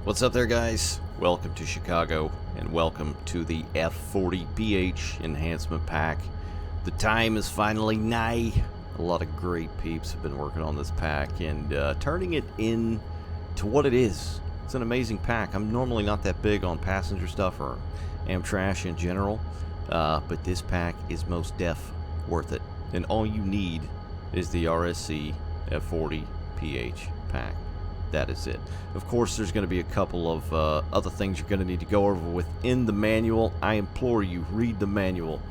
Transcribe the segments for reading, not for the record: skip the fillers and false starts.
What's up there, guys? Welcome to Chicago and welcome to the F40PH Enhancement Pack. The time is finally nigh. A lot of great peeps have been working on this pack and turning it into what it is. It's an amazing pack. I'm normally not that big on passenger stuff or Amtrak in general, but this pack is most def worth it. And all you need is the RSC F40PH pack. That is it. Of course, there's going to be a couple of other things you're going to need to go over within the manual. I implore you, read the manual.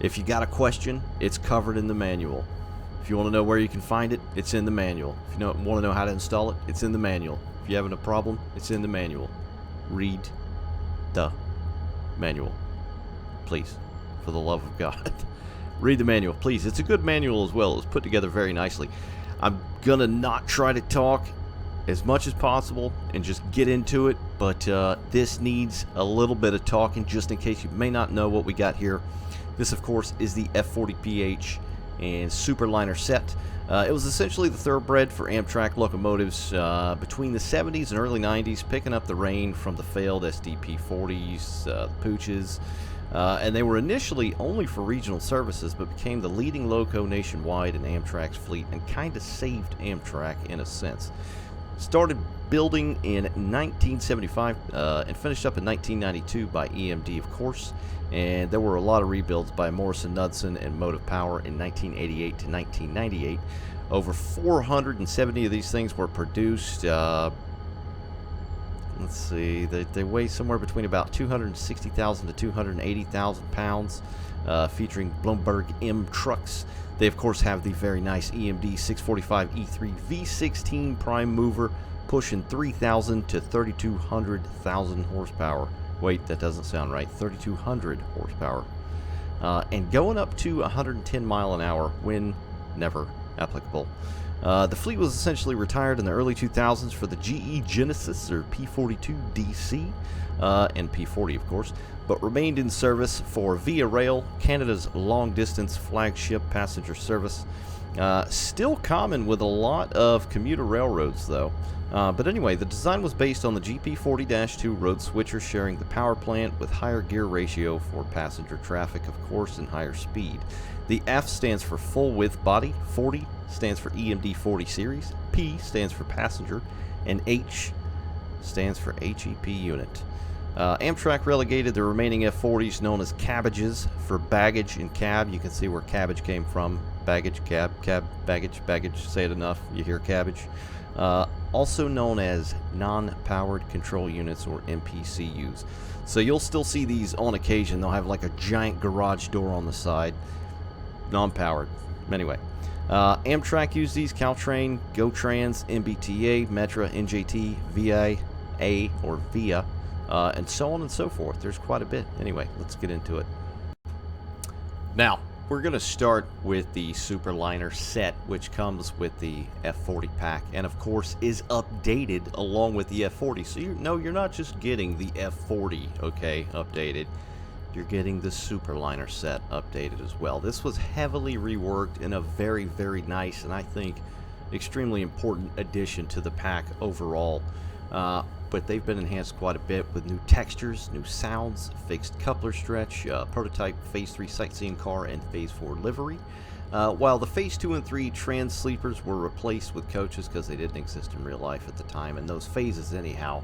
If you got a question, it's covered in the manual. If you want to know where you can find it, it's in the manual. If you want to know how to install it, it's in the manual. If you're having a problem, it's in the manual. Read the manual. Please, for the love of God. Read the manual, please. It's a good manual as well. It's put together very nicely. I'm going to not try to talk as much as possible and just get into it, but this needs a little bit of talking just in case you may not know what we got here. This, of course, is the F40PH and Superliner set. It was essentially the thoroughbred for Amtrak locomotives between the 70s and early 90s, picking up the reign from the failed SDP40s, the Pooches, and they were initially only for regional services, but became the leading loco nationwide in Amtrak's fleet and kind of saved Amtrak in a sense. Started building in 1975 and finished up in 1992 by EMD, of course. And there were a lot of rebuilds by Morrison Knudsen and Motive Power in 1988 to 1998. Over 470 of these things were produced. Let's see, they weigh somewhere between about 260,000 to 280,000 pounds, featuring Bloomberg M trucks. They, of course, have the very nice EMD 645 E3 V16 prime mover, pushing 3,000 to 3,200,000 horsepower. Wait, that doesn't sound right. 3,200 horsepower. And going up to 110 mile an hour when never applicable. The fleet was essentially retired in the early 2000s for the GE Genesis, or P42 DC, and P40, of course, but remained in service for Via Rail, Canada's long-distance flagship passenger service. Still common with a lot of commuter railroads, though. But anyway, the design was based on the GP40-2 road switcher, sharing the power plant with higher gear ratio for passenger traffic, of course, and higher speed. The F stands for full width body, 40 stands for EMD 40 series, P stands for passenger, and H stands for HEP unit. Amtrak relegated the remaining F40s, known as cabbages, for baggage and cab. You can see where cabbage came from. Baggage, cab, baggage, say it enough, you hear cabbage. Also known as non-powered control units, or NPCUs. So you'll still see these on occasion. They'll have like a giant garage door on the side. Non-powered. Anyway, Amtrak used these: Caltrain, GoTrans, MBTA, Metra, NJT, VA, or VIA, and so on and so forth. There's quite a bit. Anyway, let's get into it. Now, we're going to start with the Superliner set, which comes with the F40 pack, and of course is updated along with the F40. So you're not just getting the F40, okay, updated. You're getting the Superliner set updated as well. This was heavily reworked in a very, very nice and I think extremely important addition to the pack overall. But they've been enhanced quite a bit with new textures, new sounds, fixed coupler stretch, prototype Phase 3 sightseeing car, and Phase 4 livery. While the Phase 2 and 3 trans sleepers were replaced with coaches because they didn't exist in real life at the time, and those phases anyhow.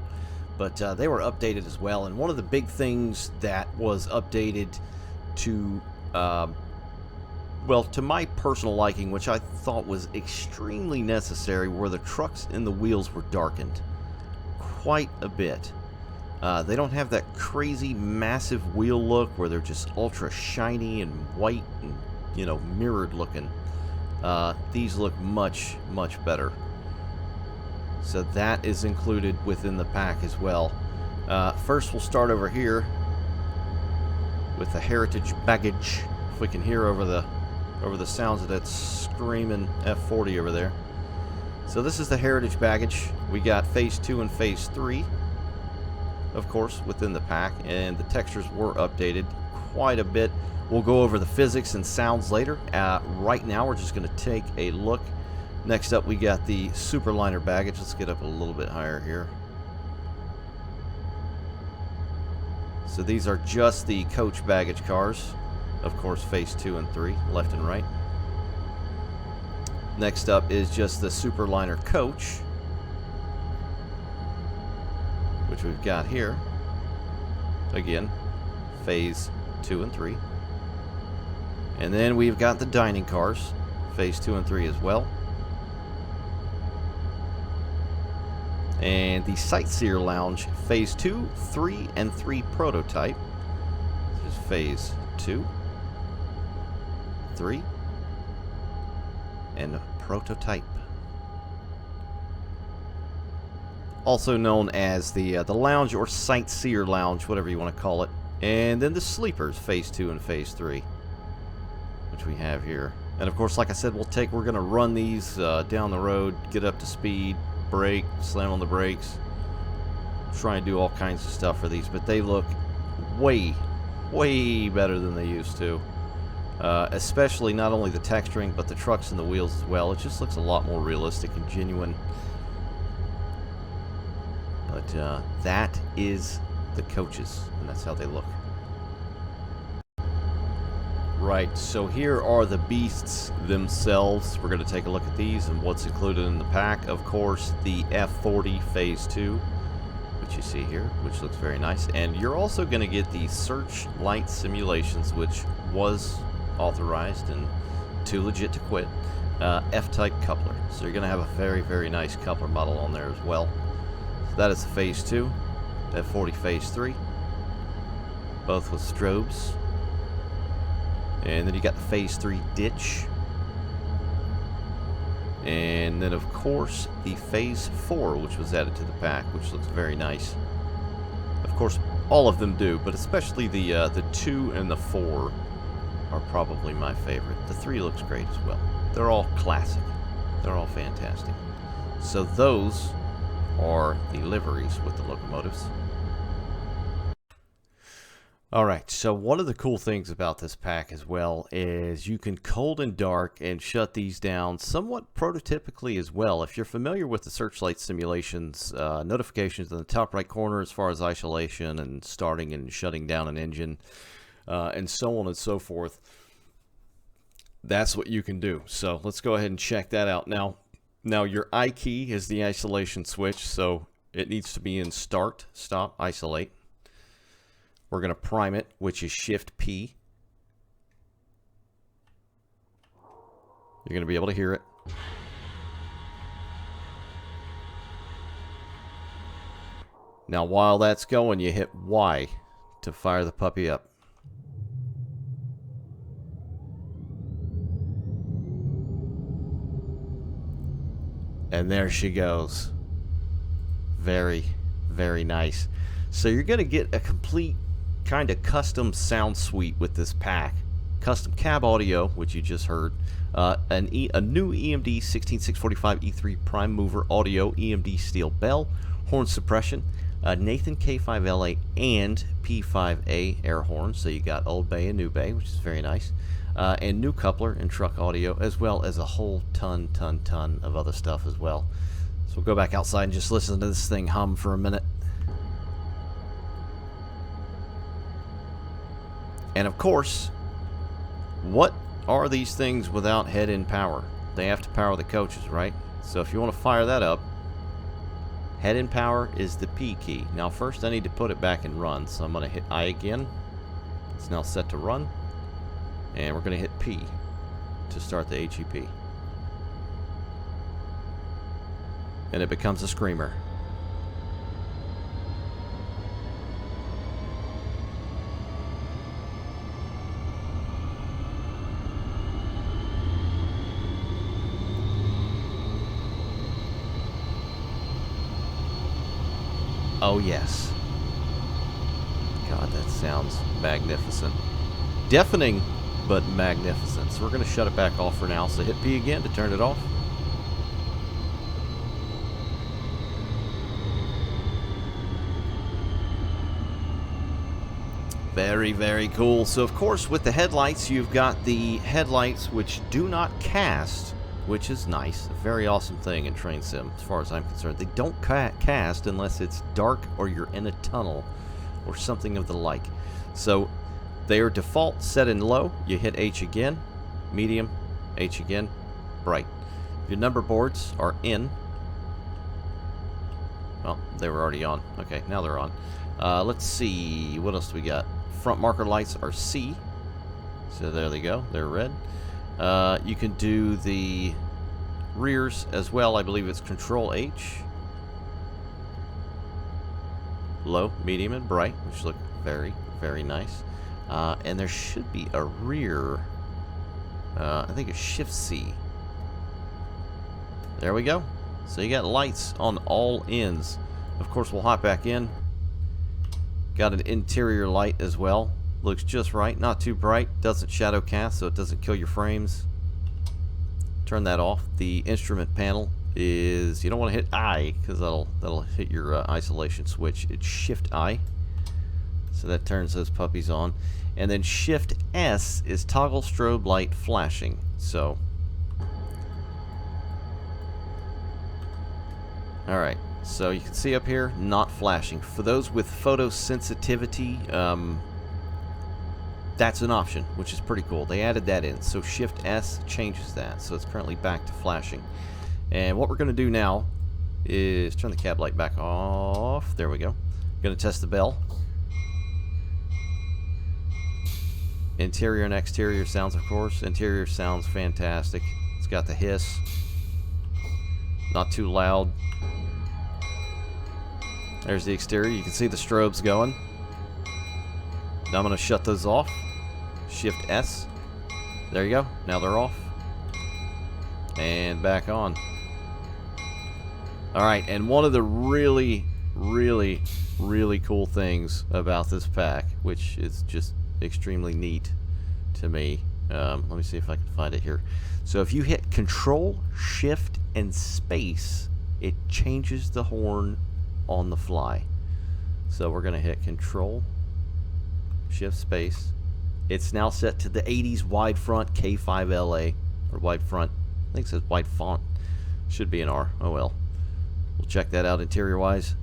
But they were updated as well, and one of the big things that was updated to, well, to my personal liking, which I thought was extremely necessary, were the trucks and the wheels were darkened quite a bit. They don't have that crazy massive wheel look where they're just ultra shiny and white and, you know, mirrored looking. These look much, much better. So that is included within the pack as well. First, we'll start over here with the Heritage baggage. If we can hear over the sounds of that screaming F40 over there. So this is the Heritage baggage. We got Phase 2 and Phase 3, of course, within the pack, and the textures were updated quite a bit. We'll go over the physics and sounds later. Right now, we're just going to take a look Next up, we got the Superliner baggage. Let's get up a little bit higher here. So these are just the coach baggage cars. Of course, phase 2 and 3, left and right. Next up is just the Superliner coach, which we've got here. Again, phase 2 and 3. And then we've got the dining cars, phase 2 and 3 as well. And the Sightseer Lounge, phase 2, 3, and 3 prototype. This is phase 2, 3, and prototype. Also known as the lounge or Sightseer Lounge, whatever you want to call it. And then the sleepers, phase 2 and phase 3, which we have here. And of course, like I said, we're going to run these down the road, get up to speed, brake, slam on the brakes, try and do all kinds of stuff for these, but they look way better than they used to. Especially not only the texturing, but the trucks and the wheels as well. It just looks a lot more realistic and genuine. But that is the coaches, and that's how they look. Right, so here are the beasts themselves. We're going to take a look at these and what's included in the pack. Of course, the F40 Phase 2, which you see here, which looks very nice. And you're also going to get the Searchlight Simulations, which was authorized and too legit to quit. F-type coupler. So you're going to have a very nice coupler model on there as well. So that is the Phase 2, F40 Phase 3, both with strobes. And then you got the Phase 3 ditch. And then, of course, the Phase 4, which was added to the pack, which looks very nice. Of course, all of them do, but especially the 2 and the 4 are probably my favorite. The 3 looks great as well. They're all classic. They're all fantastic. So those are the liveries with the locomotives. Alright, so one of the cool things about this pack as well is you can cold and dark and shut these down somewhat prototypically as well. If you're familiar with the Searchlight Simulations, notifications in the top right corner as far as isolation and starting and shutting down an engine, and so on and so forth, that's what you can do. So let's go ahead and check that out. Now your I key is the isolation switch, so it needs to be in start, stop, isolate. We're going to prime it, which is Shift P. You're going to be able to hear it. Now, while that's going, you hit Y to fire the puppy up. And there she goes. Very nice. So you're going to get a complete kind of custom sound suite with this pack. Custom cab audio, which you just heard, a new EMD 16645 E3 prime mover audio, EMD steel bell, horn suppression, Nathan K5LA and P5A air horns. So you got Old Bay and New Bay, which is very nice, and new coupler and truck audio, as well as a whole ton of other stuff as well. So we'll go back outside and just listen to this thing hum for a minute. And of course, what are these things without head-in power? They have to power the coaches, right? So if you want to fire that up, head-in power is the P key. Now first I need to put it back in run, so I'm going to hit I again. It's now set to run. And we're going to hit P to start the HEP. And it becomes a screamer. Oh yes. God, that sounds magnificent. Deafening, but magnificent. So we're going to shut it back off for now. So hit P again to turn it off. Very cool. So of course with the headlights, you've got the headlights which do not cast, which is nice. A very awesome thing in train sim as far as I'm concerned. They don't cast unless it's dark or you're in a tunnel or something of the like. So they are default set in low. You hit H again, medium, H again, bright. Your number boards are in. Well, they were already on. Okay, now they're on. Let's see, what else do we got? Front marker lights are C. So there they go, they're red. You can do the rears as well. I believe it's Control H. Low, medium, and bright, which look very, very nice. And there should be a rear. I think it's Shift C. There we go. So you got lights on all ends. Of course, we'll hop back in. Got an interior light as well. Looks just right, not too bright. Doesn't shadow cast, so it doesn't kill your frames. Turn that off. The instrument panel is, you don't want to hit I, because that'll hit your isolation switch. It's Shift I, so that turns those puppies on. And then Shift S is toggle strobe light flashing. So, all right. So you can see up here, not flashing. For those with photosensitivity, that's an option, which is pretty cool. They added that in. So Shift S changes that. So it's currently back to flashing. And what we're going to do now is turn the cab light back off. There we go. Going to test the bell. Interior and exterior sounds, of course. Interior sounds fantastic. It's got the hiss. Not too loud. There's the exterior. You can see the strobes going. Now I'm going to shut those off. Shift S. There you go. Now they're off. And back on. Alright, and one of the really, really, really cool things about this pack, which is just extremely neat to me. Let me see if I can find it here. So if you hit Control, Shift, and Space, it changes the horn on the fly. So we're going to hit Control, Shift, Space. It's now set to the 80s wide front K5LA, or wide front. I think it says wide font. Should be an R. Oh well. We'll check that out interior wise.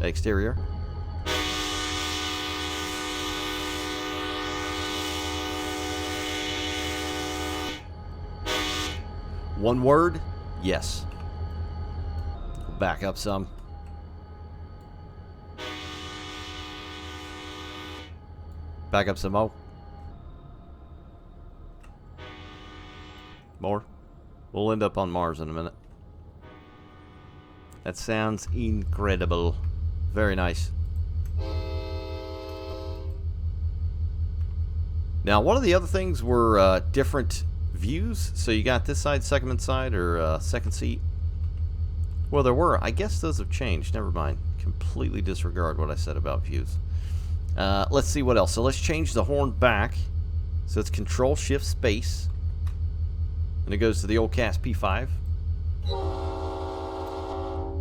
Exterior. One word, yes. Back up some. Back up some more. More. We'll end up on Mars in a minute. That sounds incredible. Very nice. Now, one of the other things were different views. So you got this side, segment side, or second seat. Well, there were. I guess those have changed. Never mind. Completely disregard what I said about views. Let's see what else. So let's change the horn back. So it's Control Shift Space. And it goes to the old Cast P5.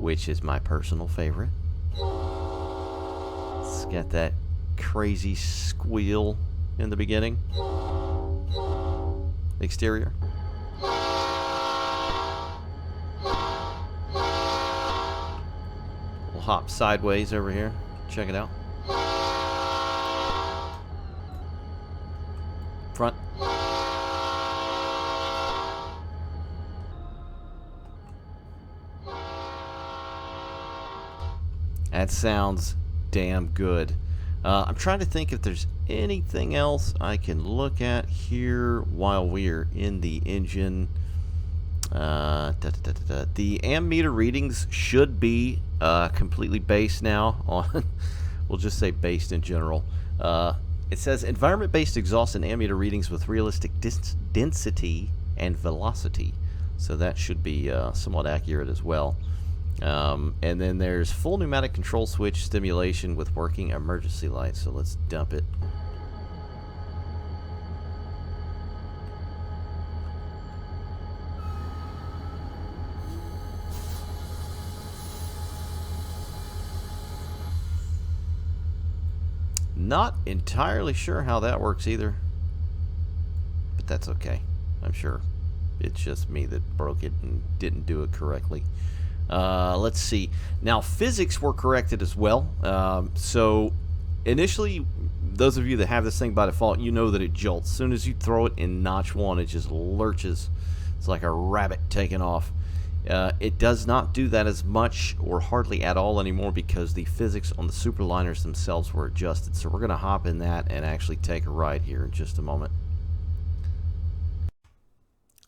Which is my personal favorite. It's got that crazy squeal in the beginning. Exterior. We'll hop sideways over here. Check it out. Front. That sounds damn good. I'm trying to think if there's anything else I can look at here while we're in the engine. The ammeter readings should be completely based now on, we'll just say based in general. It says environment-based exhaust and ammeter readings with realistic density and velocity. So that should be somewhat accurate as well. And then there's full pneumatic control switch stimulation with working emergency lights. So let's dump it. Not entirely sure how that works either, but that's okay, I'm sure. it's just me that broke it and didn't do it correctly. Let's see. Now, physics were corrected as well. So initially, those of you that have this thing by default, you know that it jolts. As soon as you throw it in notch 1, it just lurches. It's like a rabbit taking off. It does not do that as much or hardly at all anymore because the physics on the Superliners themselves were adjusted. So we're going to hop in that and actually take a ride here in just a moment.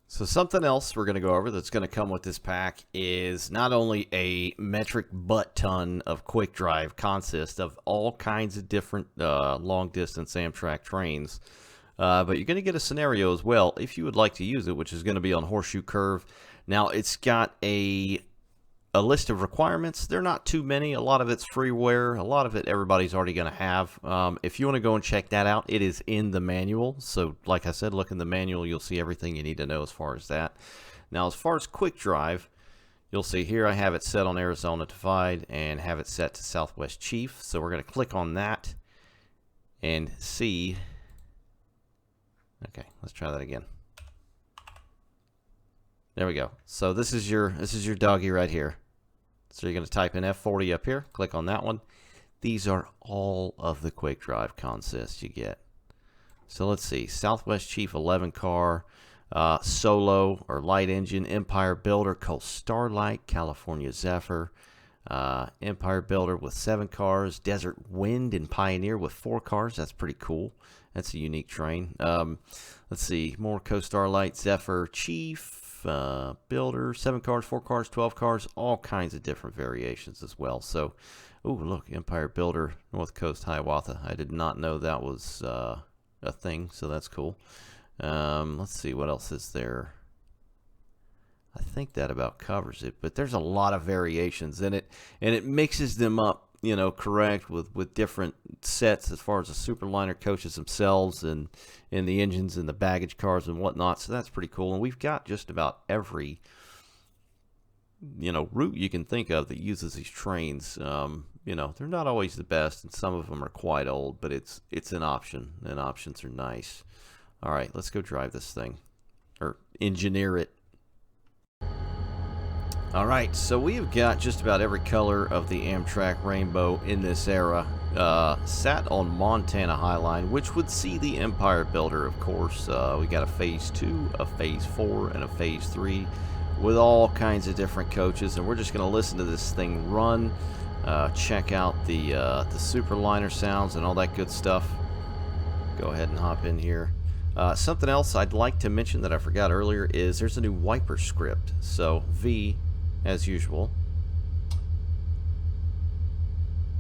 So something else we're going to go over that's going to come with this pack is not only a metric butt ton of quick drive consist of all kinds of different long distance Amtrak trains, but you're going to get a scenario as well if you would like to use it, which is going to be on Horseshoe Curve. Now it's got a list of requirements. They're not too many. A lot of it's freeware. A lot of it everybody's already going to have. If you want to go and check that out, it is in the manual. So like I said, look in the manual. You'll see everything you need to know as far as that. Now as far as quick drive, you'll see here I have it set on Arizona Divide and have it set to Southwest Chief. So we're going to click on that and see. Okay, let's try that again. There we go. So this is your doggy right here. So you're going to type in F40 up here, click on that one. These are all of the quick drive consists you get. So let's see, Southwest Chief 11 car, Solo or light engine, Empire Builder, Coast Starlight, California Zephyr, Empire Builder with 7 cars, Desert Wind and Pioneer with 4 cars. That's pretty cool. That's a unique train. Let's see, more Coast Starlight, Zephyr, Chief, Builder, 7 cars, 4 cars, 12 cars, all kinds of different variations as well. So, oh look, Empire Builder, North Coast Hiawatha. I did not know that was a thing, so that's cool. Let's see what else is there. I think that about covers it, but there's a lot of variations in it, and it mixes them up, you know, correct with different sets as far as the Superliner coaches themselves and the engines and the baggage cars and whatnot. So that's pretty cool. And we've got just about every, you know, route you can think of that uses these trains. You know, they're not always the best, and some of them are quite old, but it's an option, and options are nice. All right, let's go drive this thing, or engineer it. Alright, so we've got just about every color of the Amtrak rainbow in this era sat on Montana Highline, which would see the Empire Builder, of course. We got a Phase 2, a Phase 4, and a Phase 3 with all kinds of different coaches, and we're just going to listen to this thing run, check out the Superliner sounds and all that good stuff. Go ahead and hop in here. Something else I'd like to mention that I forgot earlier is there's a new wiper script. So V, as usual,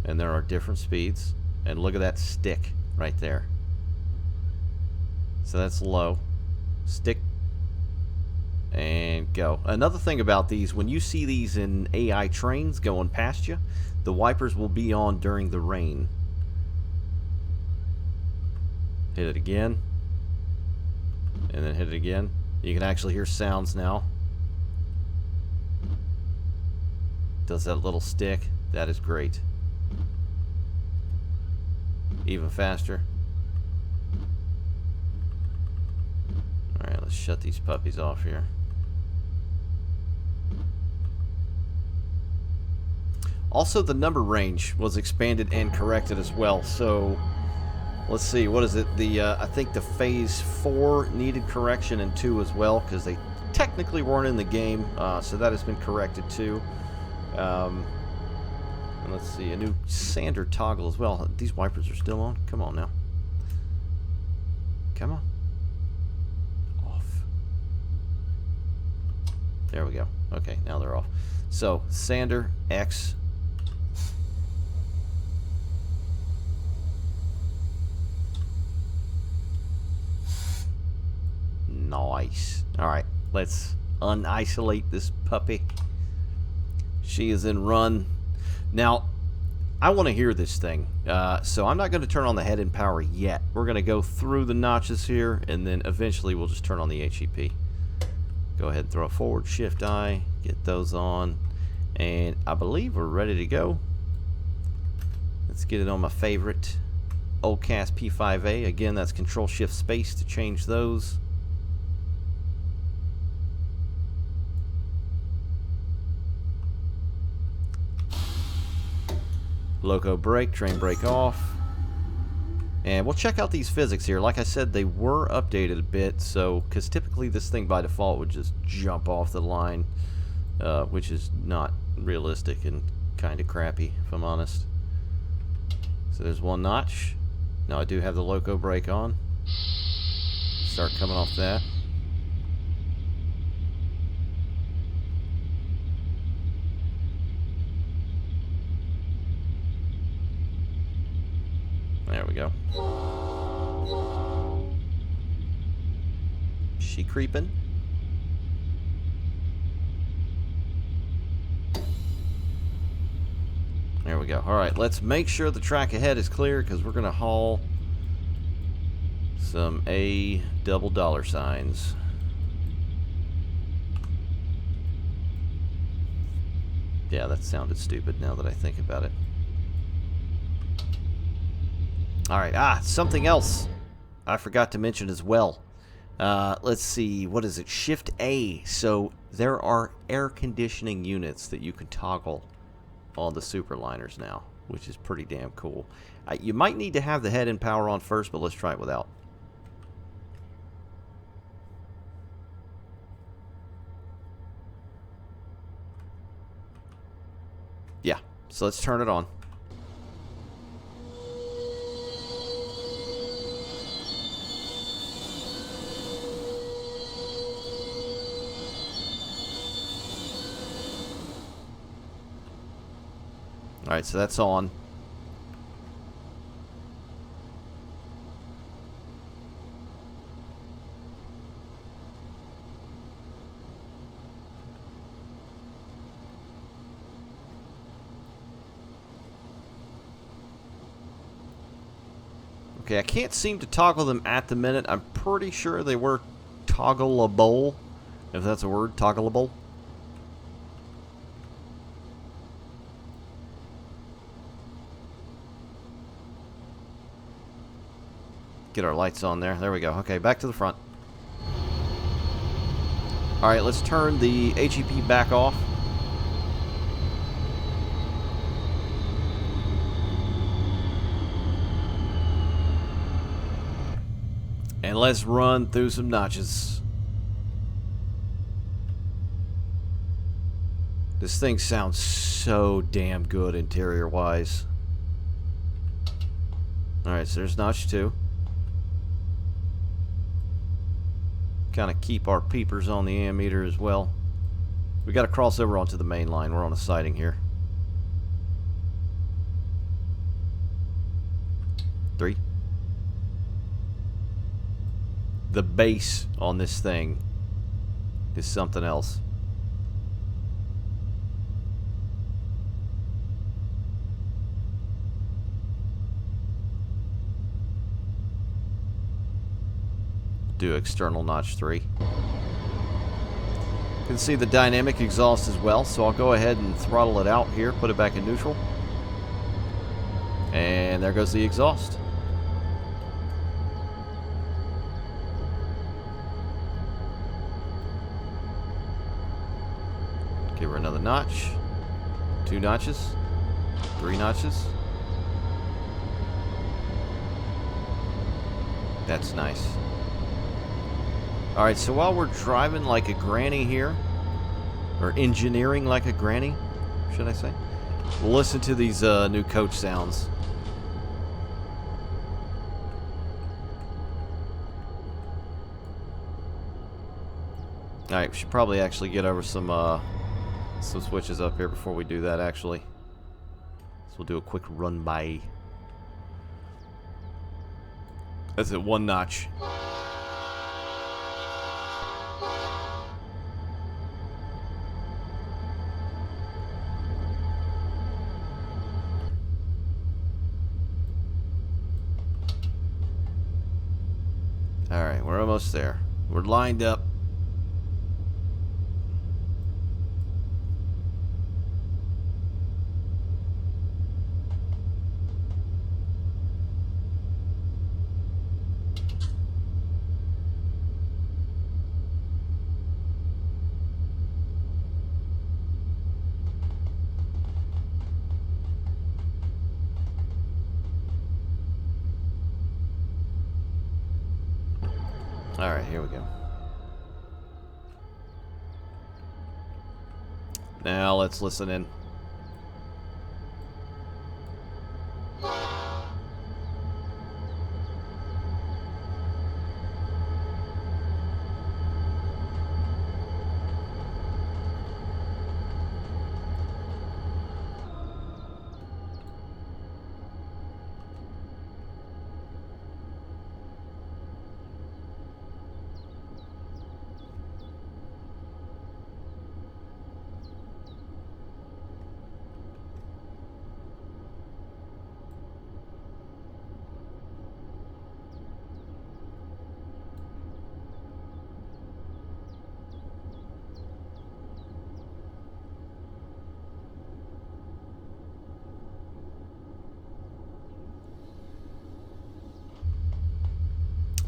and there are different speeds, and look at that stick right there. So that's low, stick, and go. Another thing about these, when you see these in AI trains going past you, the wipers will be on during the rain. Hit it again, and then hit it again. You can actually hear sounds now. Does that little stick. That is great. Even faster. Alright, let's shut these puppies off here. Also, the number range was expanded and corrected as well. So let's see, what is it? I think the Phase 4 needed correction, and 2 as well, because they technically weren't in the game. So that has been corrected too. And let's see, a new sander toggle as well. These wipers are still on. Come on now. Come on. Off. There we go. Okay, now they're off. So, sander X. Nice. Alright, let's unisolate this puppy. She is in run. Now, I want to hear this thing. So I'm not going to turn on the head-end power yet. We're going to go through the notches here, and then eventually we'll just turn on the HEP. Go ahead and throw a forward, shift I, get those on, and I believe we're ready to go. Let's get it on my favorite Oldcast P5A. Again, that's Control Shift Space to change those. Loco brake, train brake off. And we'll check out these physics here. Like I said, they were updated a bit, so because typically this thing by default would just jump off the line, which is not realistic and kind of crappy, if I'm honest. So there's one notch. Now I do have the loco brake on. Start coming off that. There we go. She creeping? There we go. Alright, let's make sure the track ahead is clear because we're going to haul some A double dollar signs. Yeah, that sounded stupid now that I think about it. Alright, something else I forgot to mention as well. Let's see, what is it? Shift A. So there are air conditioning units that you can toggle on the Superliners now, which is pretty damn cool. You might need to have the head-end power on first, but let's try it without. Yeah, so let's turn it on. Alright, so that's on. Okay, I can't seem to toggle them at the minute. I'm pretty sure they were toggleable, if that's a word, toggleable. Get our lights on there. There we go. Okay, back to the front. Alright, let's turn the HEP back off. And let's run through some notches. This thing sounds so damn good interior-wise. Alright, so there's notch 2. Kind of keep our peepers on the ammeter as well. We got to cross over onto the main line. We're on a siding here. 3. The bass on this thing is something else. Do external notch 3. You can see the dynamic exhaust as well, so I'll go ahead and throttle it out here, put it back in neutral. And there goes the exhaust. Give her another notch. 2 notches. 3 notches. That's nice. Alright, so while we're driving like a granny here, or engineering like a granny, should I say, we'll listen to these new coach sounds. Alright, we should probably actually get over some switches up here before we do that, actually. So we'll do a quick run by. That's it, 1 notch. Alright, we're almost there. We're lined up. Alright, here we go. Now let's listen in.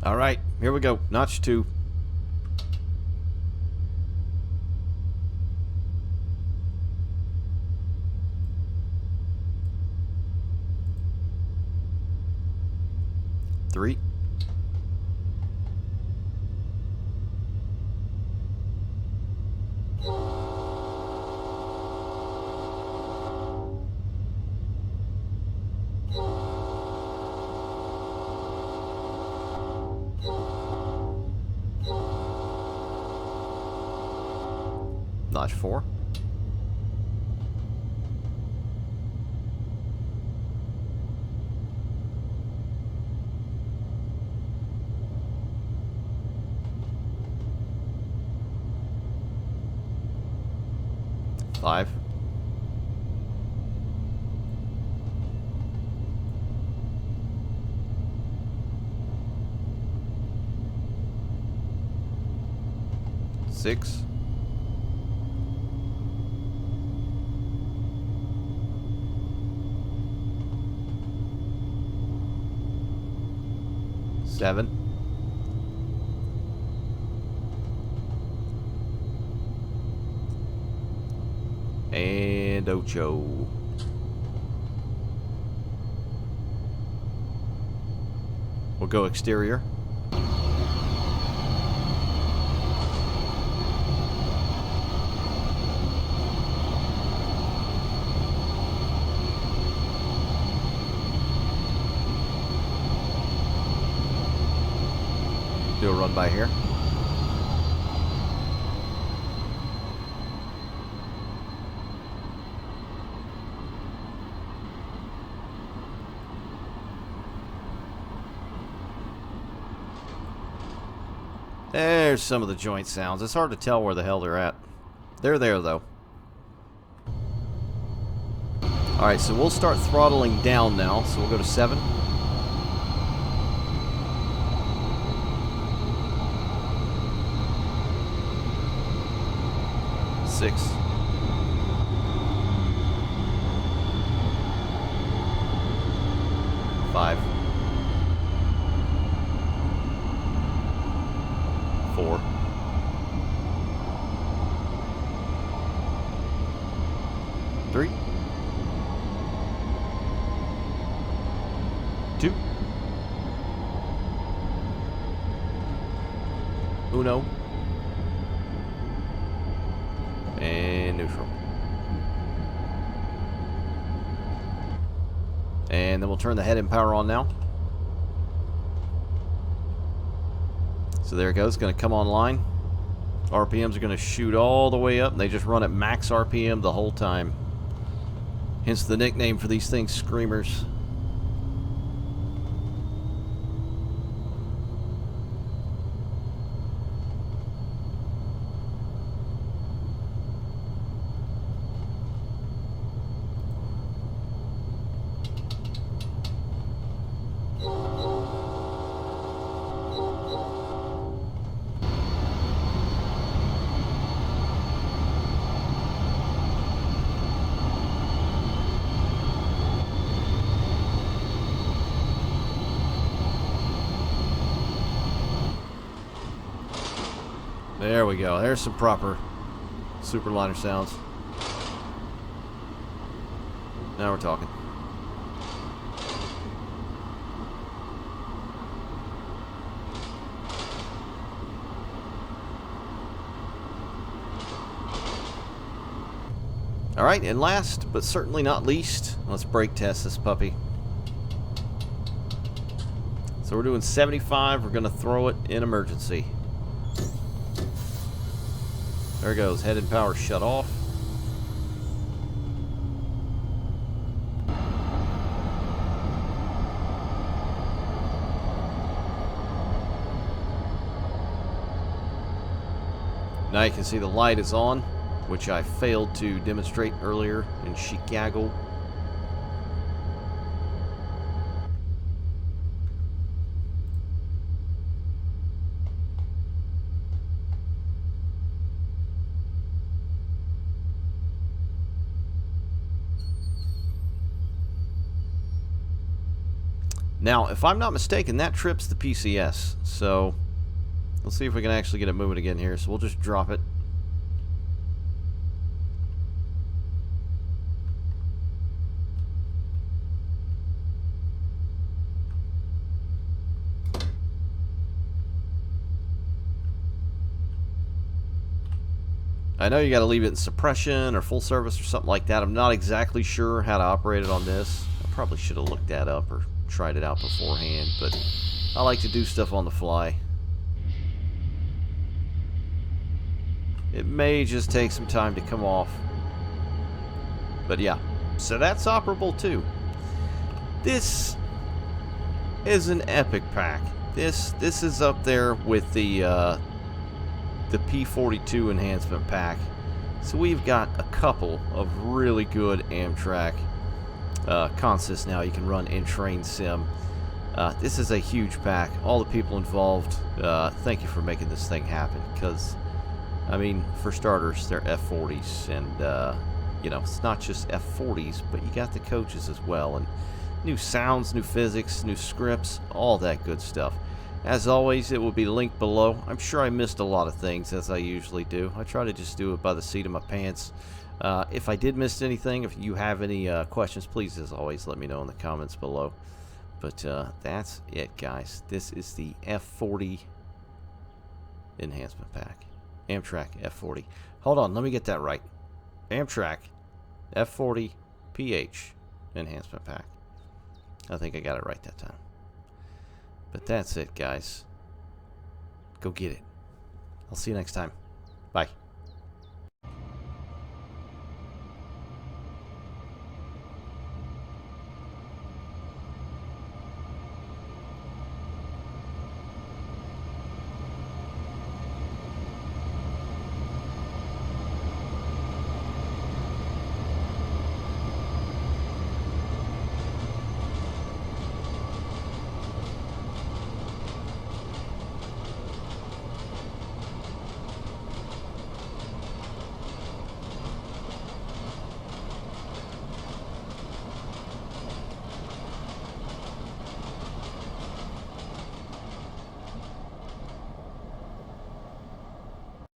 Alright, here we go. Notch 2. Three. Notch 4. Five. Six. Seven. And ocho. We'll go exterior. Do a run by here. There's some of the joint sounds. It's hard to tell where the hell they're at. They're there though. Alright, so we'll start throttling down now. So we'll go to 7. 6. 5. 4. 3. 2. Uno. And neutral. And then we'll turn the head-end power on now. So there it goes. It's going to come online. RPMs are going to shoot all the way up. And they just run at max RPM the whole time. Hence the nickname for these things, screamers. There we go. There's some proper Superliner sounds. Now we're talking. Alright, and last but certainly not least, let's brake test this puppy. So we're doing 75. We're going to throw it in emergency. There it goes. Head and power shut off. Now you can see the light is on, which I failed to demonstrate earlier in Chicago. Now, if I'm not mistaken, that trips the PCS, so let's see if we can actually get it moving again here. So we'll just drop it. I know you got to leave it in suppression or full service or something like that. I'm not exactly sure how to operate it on this. I probably should have looked that up or tried it out beforehand, but I like to do stuff on the fly. It may just take some time to come off. But yeah, so that's operable too. This is an epic pack. This is up there with the P42 enhancement pack. So we've got a couple of really good Amtrak consists now you can run in train sim. This is a huge pack. All the people involved, thank you for making this thing happen, because I mean, for starters, they're F40s, and you know, it's not just F40s, but you got the coaches as well, and new sounds, new physics, new scripts, all that good stuff. As always, it will be linked below. I'm sure I missed a lot of things, as I usually do. I try to just do it by the seat of my pants. If I did miss anything, if you have any questions, please, as always, let me know in the comments below. But that's it, guys. This is the F40 enhancement pack. Amtrak F40. Hold on, let me get that right. Amtrak F40PH enhancement pack. I think I got it right that time. But that's it, guys. Go get it. I'll see you next time. Bye.